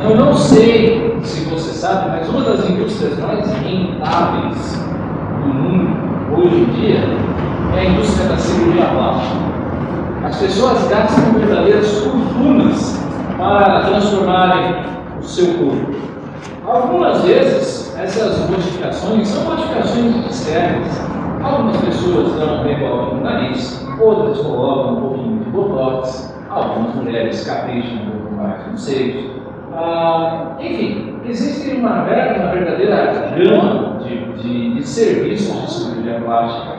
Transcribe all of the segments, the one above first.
Eu não sei se você sabe, mas uma das indústrias mais rentáveis do mundo hoje em dia é a indústria da cirurgia plástica. As pessoas gastam verdadeiras fortunas para transformarem o seu corpo. Algumas vezes, essas modificações são modificações externas. Algumas pessoas dão um rebote no nariz, outras colocam um pouquinho de botox, algumas mulheres capricham um pouco mais nos seios. Enfim, existe uma verdadeira gama de serviços de cirurgia plástica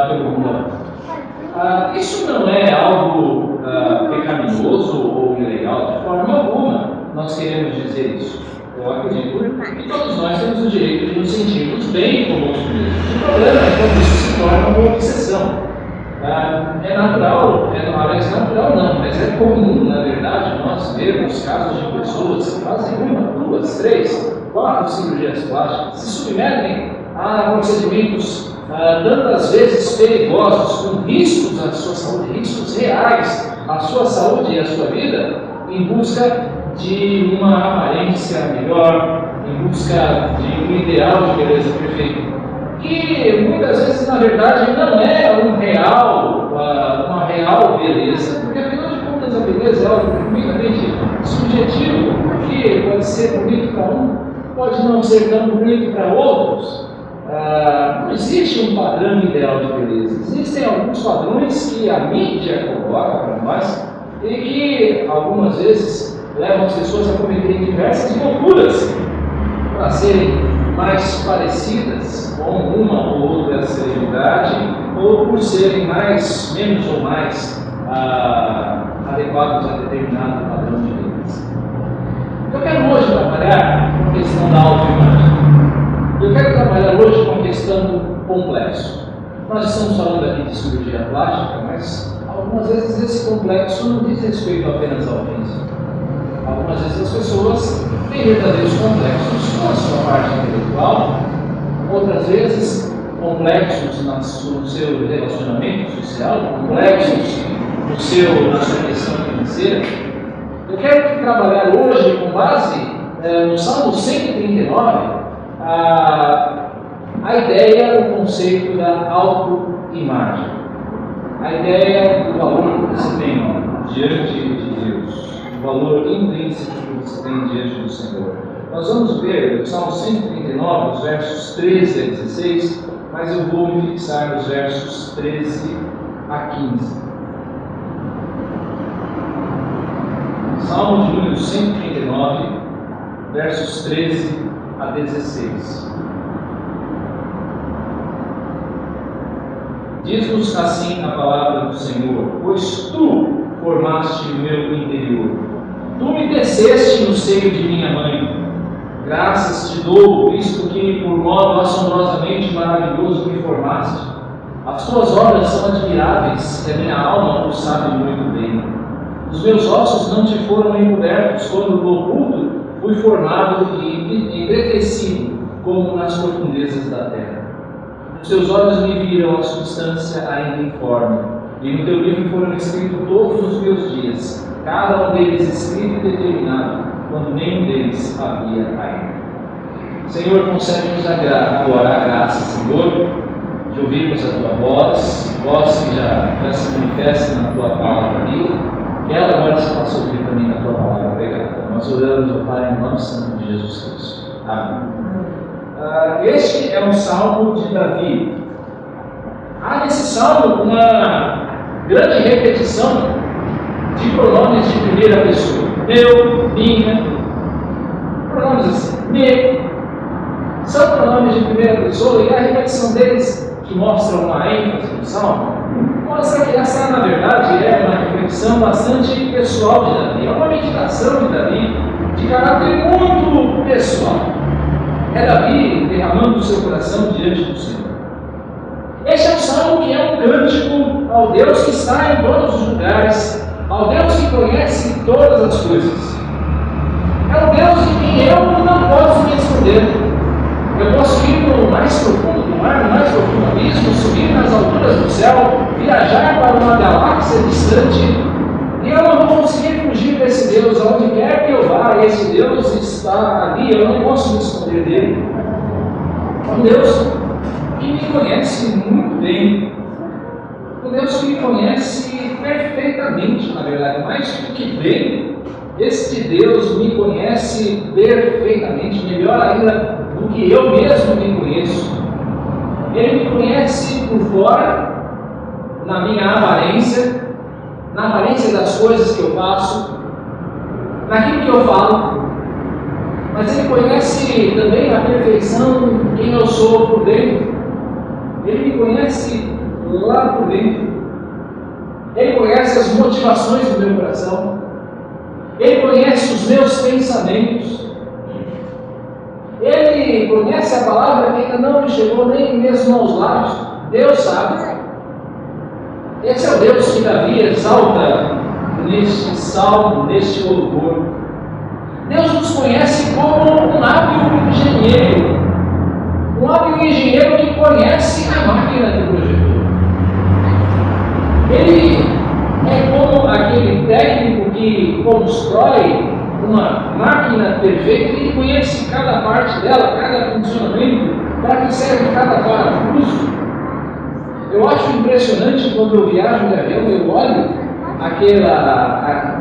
pelo mundo. Isso não é algo pecaminoso ou ilegal de forma alguma, nós queremos dizer isso. Eu acredito que todos nós temos o direito de nos sentirmos bem conosco mesmos. O problema é quando isso se torna uma obsessão. É natural, natural não, mas é comum, na verdade, nós vermos casos de pessoas que fazem 1, 2, 3, 4 cirurgias plásticas, se submetem a procedimentos tantas vezes perigosos, com riscos à sua saúde, riscos reais à sua saúde e à sua vida, em busca de uma aparência melhor, em busca de um ideal de beleza perfeito, que muitas vezes, na verdade, não é uma real beleza, porque afinal de contas a beleza é algo completamente subjetivo, porque pode ser bonito para um, pode não ser tão bonito para outros. Não existe um padrão ideal de beleza, existem alguns padrões que a mídia coloca para nós e que algumas vezes levam as pessoas a cometerem diversas loucuras para serem mais parecidas com uma ou outra celebridade, ou por serem menos ou mais adequados a determinado padrão de beleza. Eu quero hoje trabalhar com a questão da autoimagem. Eu quero trabalhar hoje com a questão do complexo. Nós estamos falando aqui de cirurgia plástica, mas algumas vezes esse complexo não diz respeito apenas ao físico. Algumas vezes as pessoas têm verdadeiros complexos com a sua parte intelectual, outras vezes complexos no seu relacionamento social, complexos na sua questão financeira. Eu quero trabalhar hoje com base no Salmo 139, a ideia, o conceito da autoimagem, a ideia do valor que você tem diante de Deus, o valor intrínseco que você tem diante do Senhor. Nós vamos ver o Salmo 139, os versos 13 a 16, mas eu vou me fixar nos versos 13 a 15. Salmo de número 139, versos 13 a 16. Diz-nos assim a palavra do Senhor: pois tu formaste o meu interior, tu me teceste no seio de minha mãe. Graças te dou, visto que por modo assombrosamente maravilhoso me formaste. As tuas obras são admiráveis, e a minha alma o sabe muito bem. Os meus ossos não te foram encobertos, quando no oculto fui formado e embretecido, como nas profundezas da terra. Os teus olhos me viram a substância ainda informe, e no teu livro foram escritos todos os meus dias, cada um deles escrito e determinado, quando nenhum deles havia ainda. Senhor, concede-nos agora a graça, Senhor, de ouvirmos a tua voz que já se manifesta na tua palavra ali, que ela agora se faça ouvir também na tua palavra pregada. Nós oramos, ó Pai, em nome santo de Jesus Cristo. Amém. Este é um salmo de Davi. Há nesse salmo uma grande repetição de pronomes de primeira pessoa. Meu, minha, pronomes assim, meu. São pronomes de primeira pessoa e a repetição deles, que mostra uma ênfase no salmo, mostra que essa, na verdade, é uma reflexão bastante pessoal de Davi. É uma meditação de Davi de caráter muito pessoal. É Davi derramando o seu coração diante do Senhor. Este é um salmo que é um cântico ao Deus que está em todos os lugares, ao Deus que conhece todas as coisas. É um Deus de quem eu não posso me esconder. Eu posso ir no mais profundo do mar, no mais profundo abismo, subir nas alturas do céu, viajar para uma galáxia distante, e eu não vou conseguir fugir desse Deus. Aonde quer que eu vá, esse Deus está ali, eu não posso me esconder dele. É um Deus que me conhece muito bem, um Deus que me conhece perfeitamente, na verdade, mais do que bem. Este Deus me conhece perfeitamente, melhor ainda do que eu mesmo me conheço. Ele me conhece por fora, na minha aparência, na aparência das coisas que eu faço, naquilo que eu falo, mas Ele conhece também a perfeição quem eu sou por dentro. Ele me conhece lá por dentro. Ele conhece as motivações do meu coração. Ele conhece os meus pensamentos. Ele conhece a palavra que ainda não me chegou nem mesmo aos lábios. Deus sabe. Esse é o Deus que Davi exalta neste salmo, neste louvor. Deus nos conhece como um hábil engenheiro. Um hábil engenheiro que conhece a máquina do projetor. Ele é como aquele técnico que constrói uma máquina perfeita e conhece cada parte dela, cada funcionamento, para que serve cada parafuso. Eu acho impressionante quando eu viajo de avião, eu olho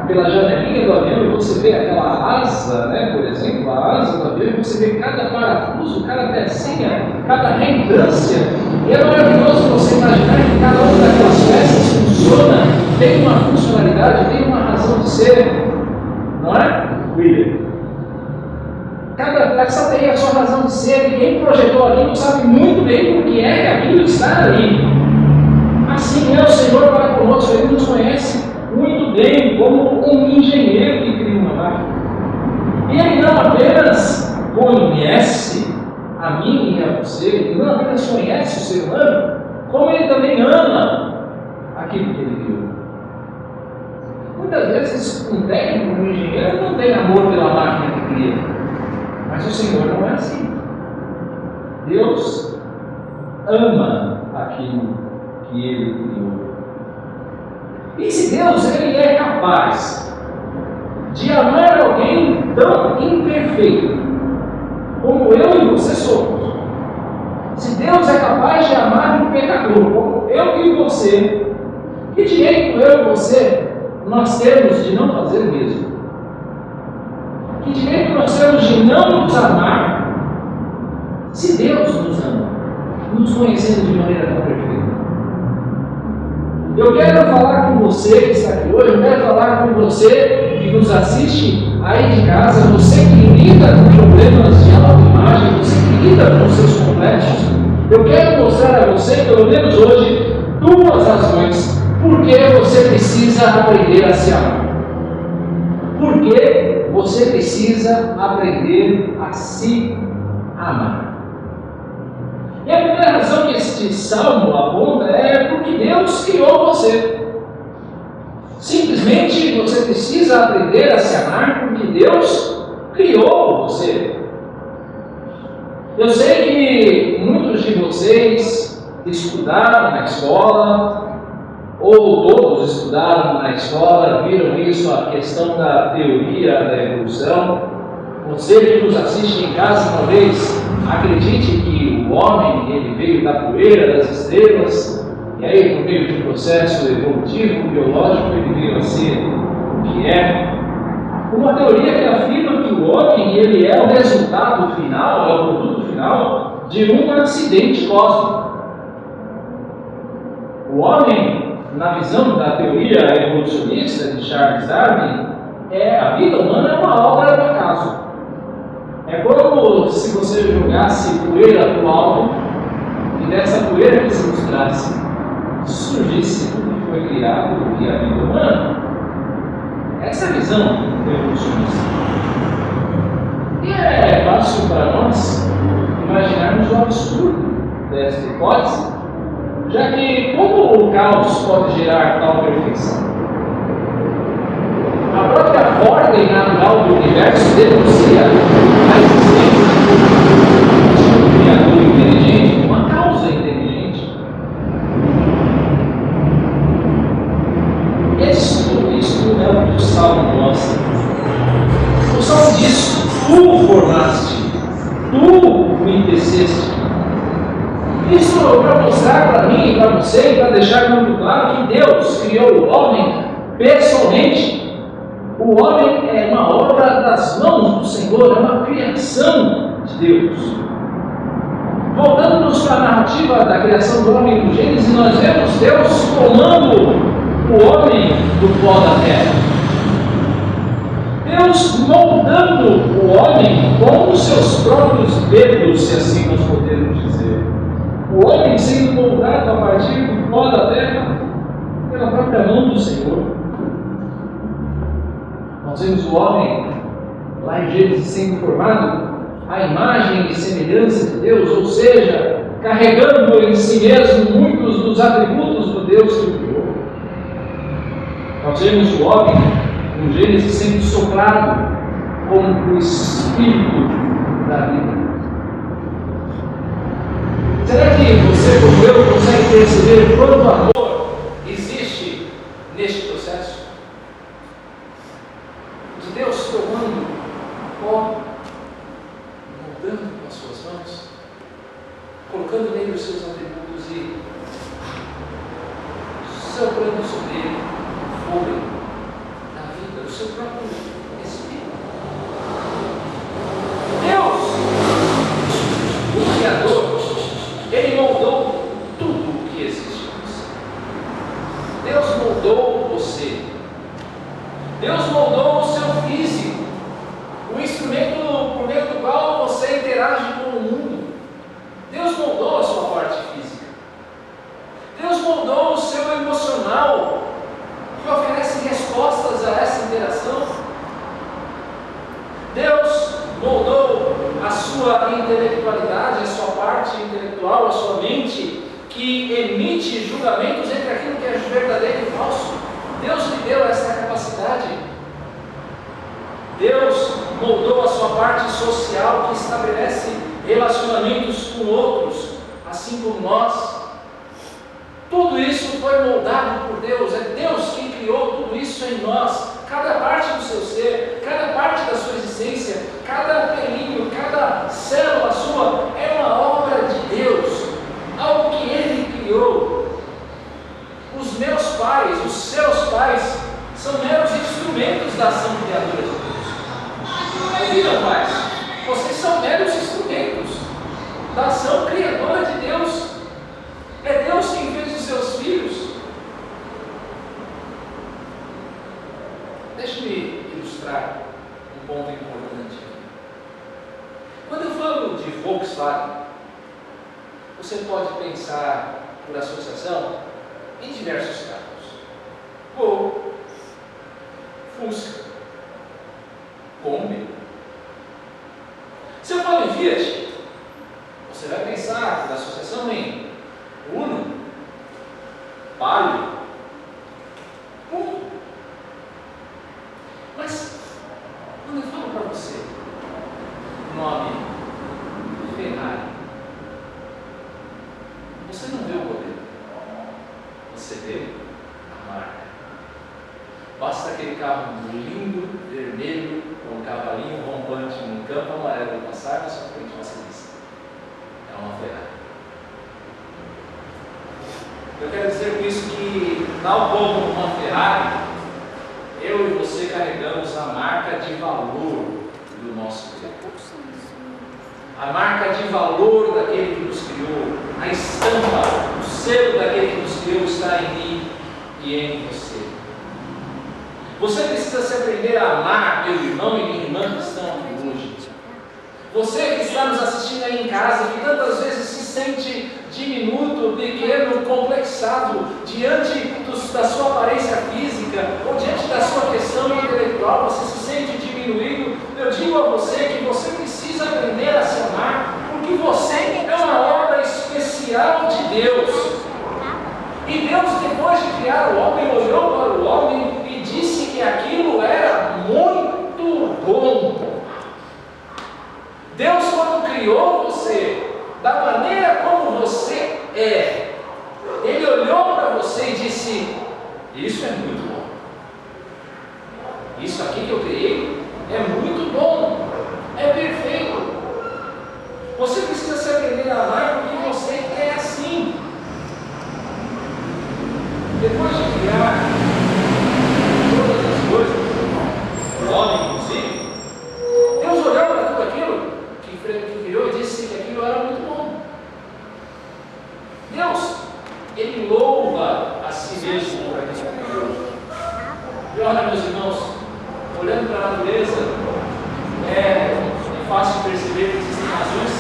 pela janelinha do avião e você vê aquela asa, né, por exemplo, a asa do avião, e você vê cada parafuso, cada pecinha, cada reentrância. E é maravilhoso você imaginar que cada uma daquelas peças funciona, tem uma funcionalidade, tem uma razão de ser, não é, William? Cada peça tem a sua razão de ser, e quem projetou aquilo sabe muito bem o que é que aquilo está ali. Assim é o Senhor para conosco, Ele nos conhece muito bem como um engenheiro que cria uma máquina. E Ele não apenas conhece a mim e a você, Ele não apenas conhece o ser humano, como Ele também ama aquilo que Ele criou. Muitas vezes um técnico, um engenheiro não tem amor pela máquina que cria, mas o Senhor não é assim. Deus ama aquilo que Ele criou. E se Deus Ele é capaz de amar alguém tão imperfeito como eu e você somos, se Deus é capaz de amar um pecador como eu e você, que direito eu e você nós temos de não fazer o mesmo? Que direito nós temos de não nos amar se Deus nos ama, nos conhecendo de maneira tão perfeita? Eu quero falar com você que está aqui hoje, eu quero falar com você que nos assiste aí de casa, você que lida com problemas de autoimagem, você que lida com os seus complexos. Eu quero mostrar a você, pelo menos hoje, duas razões por que você precisa aprender a se amar. Por que você precisa aprender a se amar. E a primeira razão que este salmo aponta é porque Deus criou você. Simplesmente você precisa aprender a se amar porque Deus criou você. Eu sei que muitos de vocês estudaram na escola, ou todos estudaram na escola, viram isso, a questão da teoria da evolução. Você que nos assiste em casa, talvez acredite que o homem ele veio da poeira das estrelas, e aí, por meio de um processo evolutivo, biológico, ele veio a ser o que é. Uma teoria que afirma que o homem ele é o resultado final, é o produto final de um acidente cósmico. O homem, na visão da teoria evolucionista de Charles Darwin, a vida humana é uma obra do acaso. É como se você jogasse poeira para o alto e dessa poeira que se mostrasse surgisse tudo que foi criado e a vida humana. Essa é a visão evolucionista. E é fácil para nós imaginarmos o absurdo desta hipótese, já que como o caos pode gerar tal perfeição? A própria ordem natural do universo denuncia a existência Salmo gosta. O Salmo diz: tu o formaste, tu o teceste. Isso para mostrar para mim e para você, para deixar muito claro que Deus criou o homem pessoalmente. O homem é uma obra das mãos do Senhor, é uma criação de Deus. Voltando-nos para a narrativa da criação do homem no Gênesis, nós vemos Deus tomando o homem do pó da terra. Deus moldando o homem com os seus próprios dedos, se assim nós podemos dizer. O homem sendo moldado a partir do pó da terra pela própria mão do Senhor. Nós vemos o homem, lá em Gênesis, sendo formado à imagem e semelhança de Deus, ou seja, carregando em si mesmo muitos dos atributos do Deus que o criou. Nós vemos o homem, em Gênesis, sendo soprado como o Espírito da vida. Será que você, como eu, consegue perceber quanto amor existe neste processo? De Deus tomando pó, moldando com as suas mãos, colocando nele os seus atributos e soprando sobre ele o fogo da vida, o seu próprio Espírito. Deus, o Criador, Ele moldou tudo o que existe em você. Deus moldou você. Deus moldou o seu físico, o instrumento por meio do qual você interage com o mundo. Deus moldou a sua parte física. Deus moldou o seu emocional, que oferece respostas a essa interação. Deus moldou a sua intelectualidade, a sua parte intelectual, a sua mente, que emite julgamentos entre aquilo que é verdadeiro e falso. Deus lhe deu essa capacidade. Deus moldou a sua parte social, que estabelece relacionamentos com outros, assim como nós. Tudo isso foi moldado por Deus. É Deus quem criou tudo isso em nós. Cada parte do seu ser, cada parte da sua existência, cada pelinho, cada célula sua é uma obra de Deus, algo que Ele criou. Os meus pais, os seus pais, são meros instrumentos da ação criadora de Deus. Ouviram, pais? Vocês são meros instrumentos da ação criadora de Deus. É Deus quem fez os seus filhos. Deixe-me ilustrar um ponto importante. Quando eu falo de Volkswagen, você pode pensar, por associação, em diversos carros. Gol, Fusca, Kombi. Se eu falo em Fiat, você vai pensar, por associação, em Uno, Palio, Punto. Mas, quando eu falo para você o nome Ferrari, você não vê o modelo, você vê a marca. Basta aquele carro lindo, vermelho, com um cavalinho rompante num campo amarelo passar na sua frente, você diz: é uma Ferrari. Eu quero dizer com isso que, tal como uma Ferrari, eu e você carregamos a marca de valor do nosso Deus. A marca de valor daquele que nos criou, a estampa, o selo daquele que nos criou está em mim e em você. Você precisa se aprender a amar, meu irmão e minha irmã que estão aqui hoje. Você que está nos assistindo aí em casa, que tantas vezes se sente diminuto, pequeno, complexado diante da sua aparência física ou diante da sua questão intelectual, você se sente diminuído. Eu digo a você que você precisa aprender a se amar, porque você é uma obra especial de Deus. E Deus, depois de criar o homem, olhou para o homem e disse que aquilo era muito bom. Deus, quando criou você, da maneira como você é, Ele olhou para você e disse: isso é muito bom. Isso aqui que eu criei é muito bom, é perfeito. Você precisa se aprender a amar porque você é assim. Depois de criar todas as coisas, o homem inclusive, Deus olhou para tudo aquilo que criou e disse que aquilo era muito bom. Deus, Ele louva a si mesmo por aquilo que criou. E olha, meus irmãos, olhando para a natureza, é fácil perceber que existem razões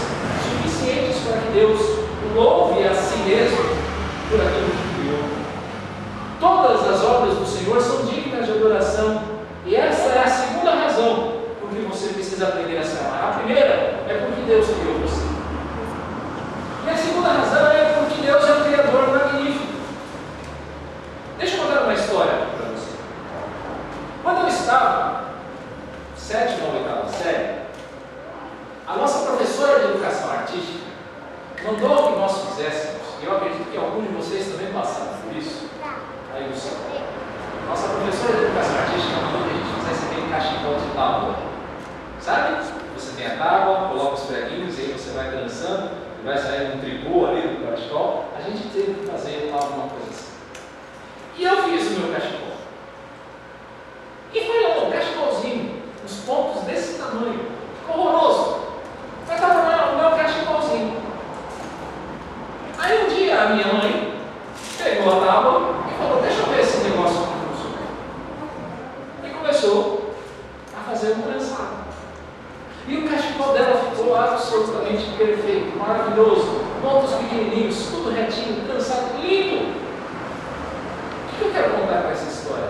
suficientes para que Deus louve a si mesmo por aquilo que criou. Todas as obras do Senhor são dignas de adoração, e essa é a segunda razão por que você precisa aprender a se amar. A primeira é porque Deus criou você. E a segunda razão é porque Deus é um Criador magnífico. Deixa eu contar uma história para você. Quando eu estava sétima ou oitava série, a nossa professora de educação artística mandou que nós fizéssemos, e eu acredito que alguns de vocês também passaram por isso, aí no céu. Nossa professora de educação artística mandou que a gente fizesse aquele cachecol de tábua. Sabe? Você tem a tábua, coloca os preguinhos e aí você vai dançando, e vai sair um tricô ali do cachecol. A gente teve que fazer alguma coisa assim. E eu fiz o meu cachecol. E foi um cachecolzinho, uns pontos desse tamanho, horroroso. Mas estava o meu cachecolzinho. Aí um dia a minha mãe pegou a tábua e falou: deixa eu ver esse negócio como funciona. E começou a fazer um trançado. E o cachecol dela ficou absolutamente perfeito, maravilhoso, pontos pequenininhos, tudo retinho, trançado, lindo. O que eu quero contar com essa história?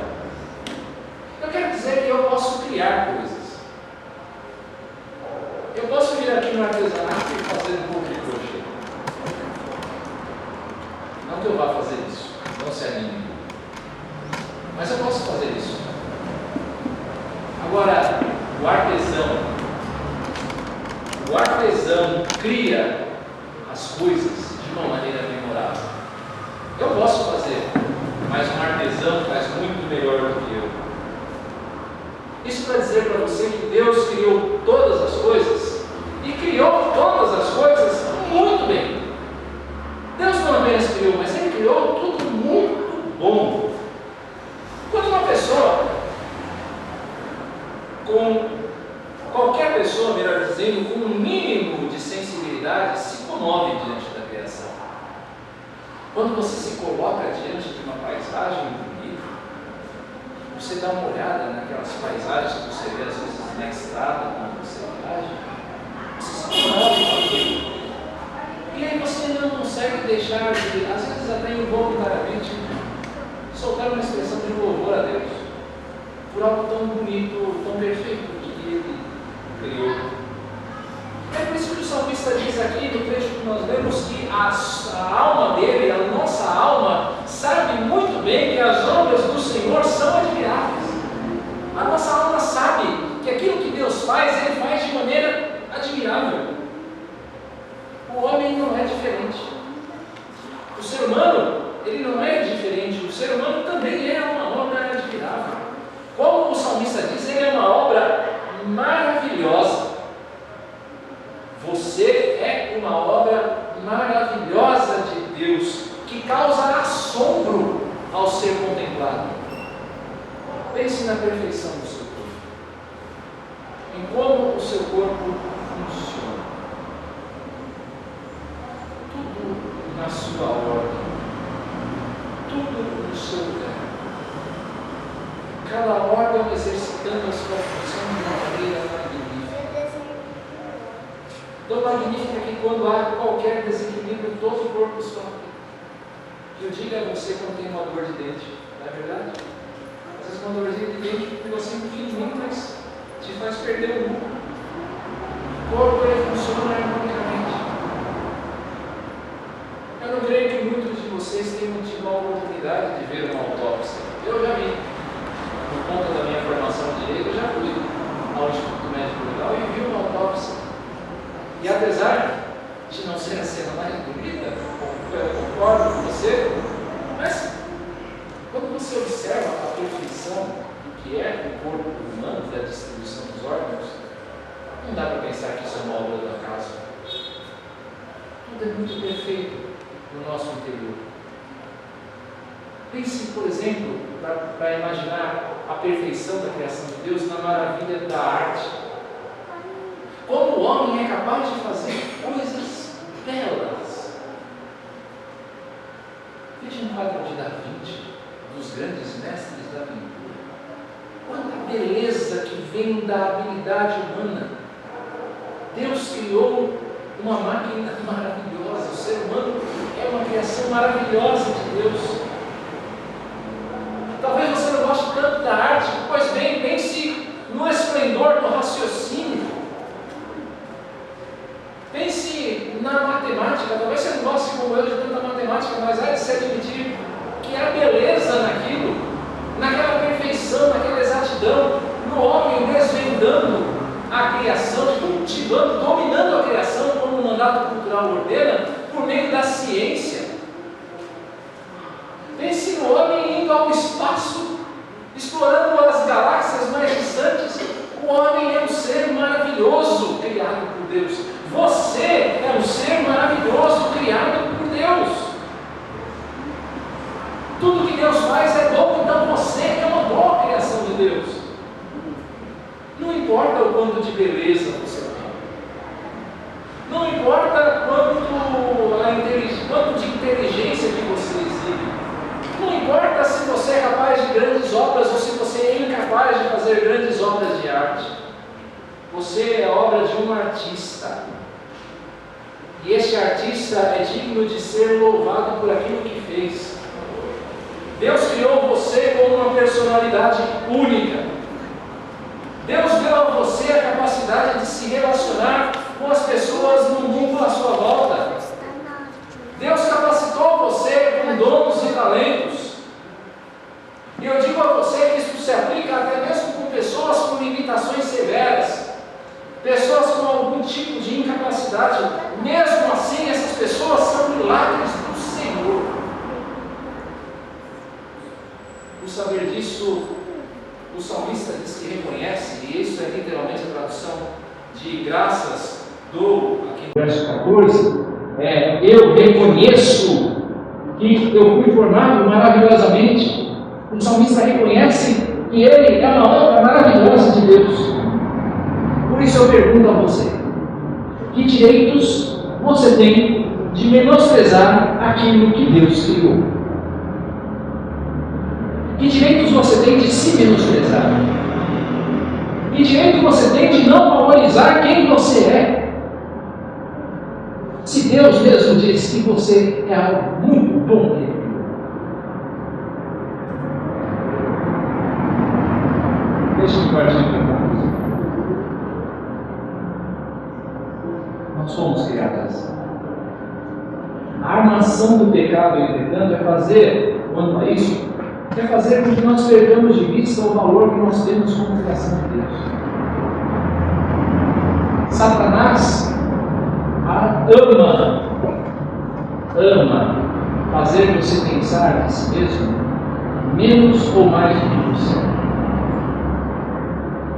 Eu quero dizer que eu posso criar coisas. Eu posso vir aqui no artesanato e fazer um pouco de crochê. Não que eu vá fazer isso, não se anime. Mas eu posso fazer isso. Agora, o artesão cria as coisas de uma maneira memorável. Eu posso fazer, mas um artesão faz muito melhor do que eu. Isso para dizer para você que Deus criou todas as coisas e criou todas as coisas muito bem. Deus não apenas criou, mas Ele criou tudo muito bom. Quando uma pessoa, qualquer pessoa, melhor dizendo, com um mínimo de sensibilidade, se comove diante da criação. Quando você se coloca diante de uma paisagem bonita, você dá uma olhada naquelas paisagens que você vê às vezes na estrada, quando você viaja, você se comove com aquilo. E aí você não consegue deixar de, às vezes até involuntariamente, soltar uma expressão de louvor a Deus por algo tão bonito, tão perfeito que Ele criou. É por isso que o salmista diz aqui no trecho que nós lemos que a alma dele, a nossa alma, sabe muito bem que as obras do Senhor são admiráveis. A nossa alma sabe que aquilo que Deus faz, Ele faz de maneira admirável. O homem não é diferente. O ser humano, ele não é diferente. O ser humano também é uma obra admirável. Como o salmista diz, ele é uma obra maravilhosa. Você é uma obra maravilhosa de Deus, que causa assombro ao ser contemplado. Pense na perfeição do seu corpo, em como o seu corpo funciona. Tudo na sua ordem, tudo no seu lugar. Cada órgão exercitando a sua função de uma maneira magnífica. Tão magnífica que quando há qualquer desequilíbrio, todo o corpo sofre. Eu digo a você quando tem uma dor de dente, não é verdade? Às vezes uma dorzinha de dente que você é pequenininho, mas te faz perder o mundo. O corpo ele funciona harmonicamente. Eu não creio que muitos de vocês tenham tido a oportunidade de ver uma autópsia. Eu já vi. Por conta da minha formação de direito, eu já fui ao Instituto Médico Legal e vi uma autópsia. E apesar de não ser a cena mais bonita, eu concordo com você, mas quando você observa a perfeição do que é corpo humano e a distribuição dos órgãos, não dá para pensar que isso é uma obra do acaso. Tudo é muito perfeito no nosso interior. Pense, por exemplo, para imaginar a perfeição da criação de Deus, na maravilha da arte. Como o homem é capaz de fazer coisas belas. Veja um quadro de Da Vinci, dos grandes mestres da pintura. Quanta beleza que vem da habilidade humana. Deus criou uma máquina maravilhosa. O ser humano é uma criação maravilhosa de Deus. Talvez você não goste tanto da arte, pois bem, pense no esplendor do raciocínio. Pense na matemática. Talvez você não goste como eu de tanta matemática, mas há de se admitir que há beleza naquilo, naquela perfeição, naquela exatidão, no homem desvendando a criação, cultivando, dominando a criação como o mandato cultural ordena, por meio da ciência. Pense no homem indo ao espaço, explorando as galáxias mais distantes. O homem é um ser maravilhoso criado por Deus. Você é um ser maravilhoso criado por Deus. Tudo que Deus faz é bom, então você é uma boa criação de Deus. Não importa o quanto de beleza você tem. Não importa quanto de inteligência que você exibe. Não importa se você é capaz de grandes obras ou se você é incapaz de fazer grandes obras de arte. Você é obra de um artista. E este artista é digno de ser louvado por aquilo que fez. Deus criou você com uma personalidade única. Deus deu a você a capacidade de se relacionar com as pessoas no mundo à sua volta. Deus capacitou você com dons e talentos. E eu digo a você que isso se aplica até mesmo com pessoas com limitações severas, pessoas com algum tipo de incapacidade. Mesmo assim, essas pessoas são milagres do Senhor. Por saber disso, o salmista diz que reconhece, e isso é literalmente a tradução de graças do, aqui no verso 14, eu reconheço que eu fui formado maravilhosamente. O salmista reconhece que ele é uma obra maravilhosa de Deus. Por isso eu pergunto a você: que direitos você tem de menosprezar aquilo que Deus criou? Que direitos você tem de se menosprezar? Que direito você tem de não valorizar quem você é? Se Deus mesmo diz que você é algo muito bom que Ele criou. Deixa eu partir para nós. Nós somos criados. A armação do pecado, entretanto, quanto a isso, é fazer com que nós perdamos de vista o valor que nós temos como criação de Deus. Satanás ama fazer você pensar de si mesmo menos ou mais do que você.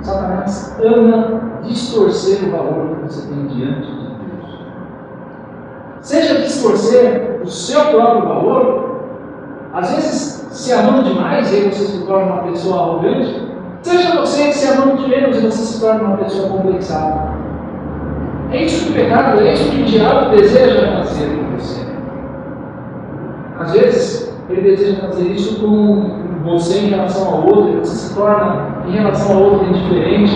Satanás ama distorcer o valor que você tem diante de Deus. Seja distorcer o seu próprio valor, às vezes se amando demais e aí você se torna uma pessoa arrogante, seja você se amando de menos e você se torna uma pessoa complexada. É isso que o pecado, é isso que o diabo deseja fazer com você. Às vezes, ele deseja fazer isso com você em relação ao outro, e você se torna, em relação ao outro, indiferente,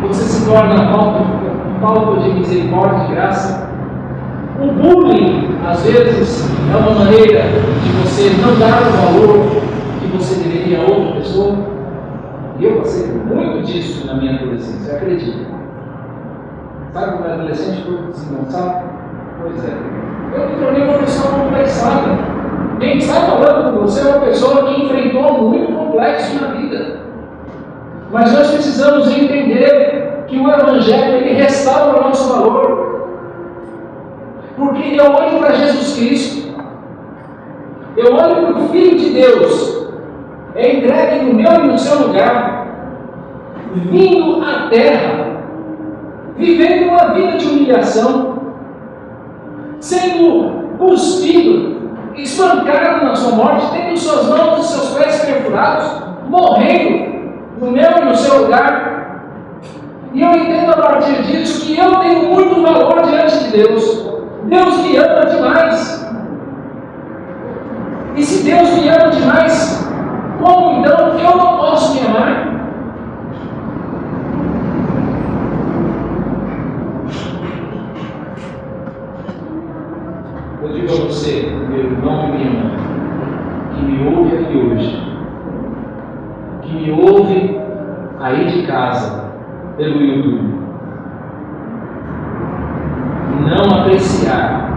você se torna falta de misericórdia, de graça. O bullying, às vezes, é uma maneira de você não dar o valor que você deveria a outra pessoa. E eu passei muito disso na minha adolescência, acredito. Sabe como é adolescente, todo desengonçado? Pois é. Eu me tornei uma pessoa complexada. Quem está falando com você é uma pessoa que enfrentou muito complexo na vida. Mas nós precisamos entender que o Evangelho ele restaura o nosso valor. Porque eu olho para Jesus Cristo, eu olho para o Filho de Deus, é entregue no meu e no seu lugar, vindo à terra, vivendo uma vida de humilhação, sendo cuspido, espancado na sua morte, tendo suas mãos e seus pés perfurados, morrendo no meu e no seu lugar. E eu entendo a partir disso que eu tenho muito valor diante de Deus. Deus me ama demais. E se Deus me ama demais, como então eu não posso me amar? Eu digo a você, meu irmão e minha irmã, que me ouve aqui hoje, que me ouve aí de casa, pelo YouTube, não apreciar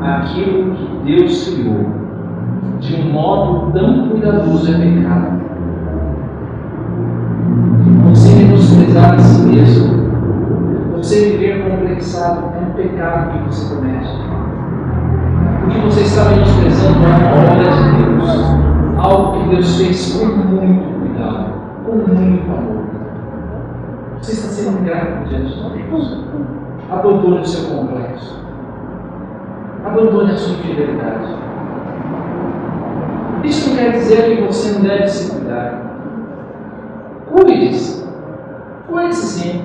aquilo que Deus criou de um modo tão cuidadoso é pecado. Você menosprezar a si mesmo, você viver complexado, é um pecado que você comete. Porque você está menosprezando a obra de Deus, algo que Deus fez com muito cuidado, com muito amor. Você está sendo ingrato diante de Deus. Abandone o seu complexo. Abandone a sua infidelidade. Isso não quer dizer que você não deve se cuidar. Cuide-se. Cuide-se sim.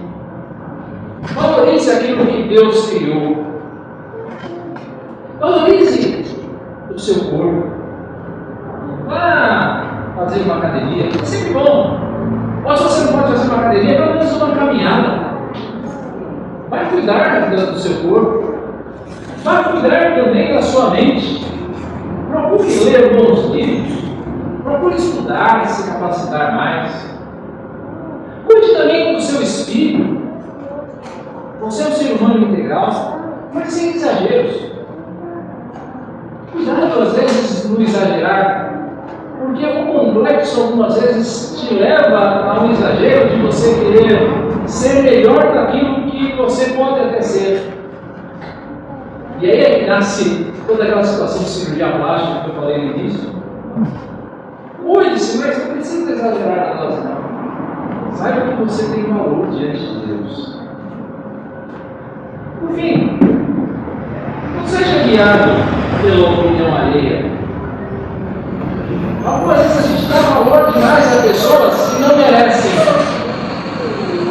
Valorize aquilo que Deus criou. Valorize o seu corpo. Vá fazer uma academia. É sempre bom. Ou se você não pode fazer uma academia, pelo menos uma caminhada. Vai cuidar do seu corpo. Vai cuidar também da sua mente. Procure ler bons livros. Procure estudar e se capacitar mais. Cuide também do seu espírito. Você é um ser humano integral, mas sem exageros. Cuidado às vezes no exagerar, porque o complexo algumas vezes te leva a um exagero de você querer ser melhor daquilo que você pode até ser. E aí é que nasce toda aquela situação de cirurgia plástica que eu falei no início. Cuide-se, mas não precisa exagerar na dose, não. Saiba que você tem valor diante de Deus. Por fim, não seja guiado pela opinião alheia. Algumas vezes a gente dá valor demais a pessoas que não merecem,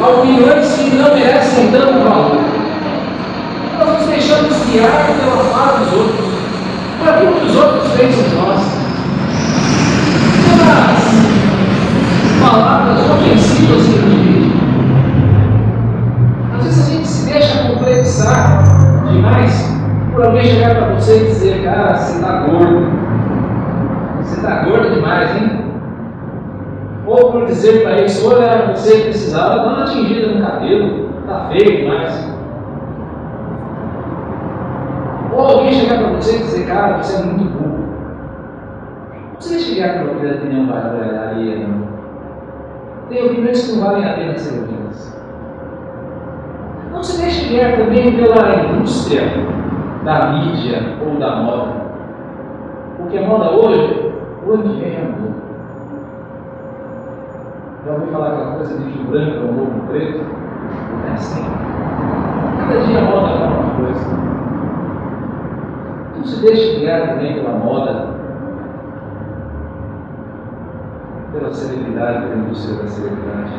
a opiniões que não merecem tanto valor. Nós nos deixamos guiar pela fala dos outros, por aquilo que os outros pensam de nós. Pelas palavras ofensivas que nos dirigem. Às vezes a gente se deixa complexar demais por alguém chegar para você e dizer: cara, você está gordo. Você está gordo demais, hein? Ou por dizer para eles: olha, você precisava dar uma tingida no cabelo, está feio demais. Ou alguém chegar para você e dizer: cara, você é muito burro. Não se deixe guiar pela opinião alheia, não. Tem opiniões que não valem a pena ser ouvidas. Não se deixe guiar também pela indústria da mídia ou da moda. Porque a moda hoje que vem é moda. Já ouviu falar aquela coisa de que o branco é o novo preto? É assim. Cada dia a moda é uma coisa. Não se deixe guiar também pela moda, pela celebridade, pela indústria da celebridade.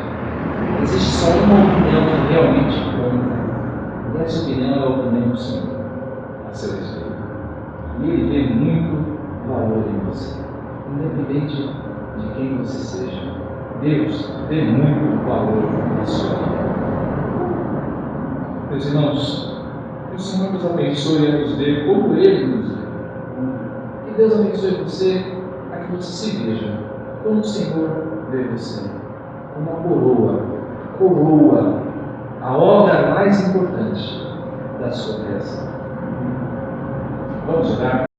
Existe só uma opinião que realmente conta. E essa opinião é a opinião do Senhor, a seu respeito. E Ele vê muito valor em você, independente de quem você seja. Deus vê muito valor na sua vida. Meus irmãos, que o Senhor nos abençoe a nos ver como Ele nos vê. Que Deus abençoe você a que você se veja como o Senhor vê você, como uma coroa, a obra mais importante da sua criação. Vamos orar.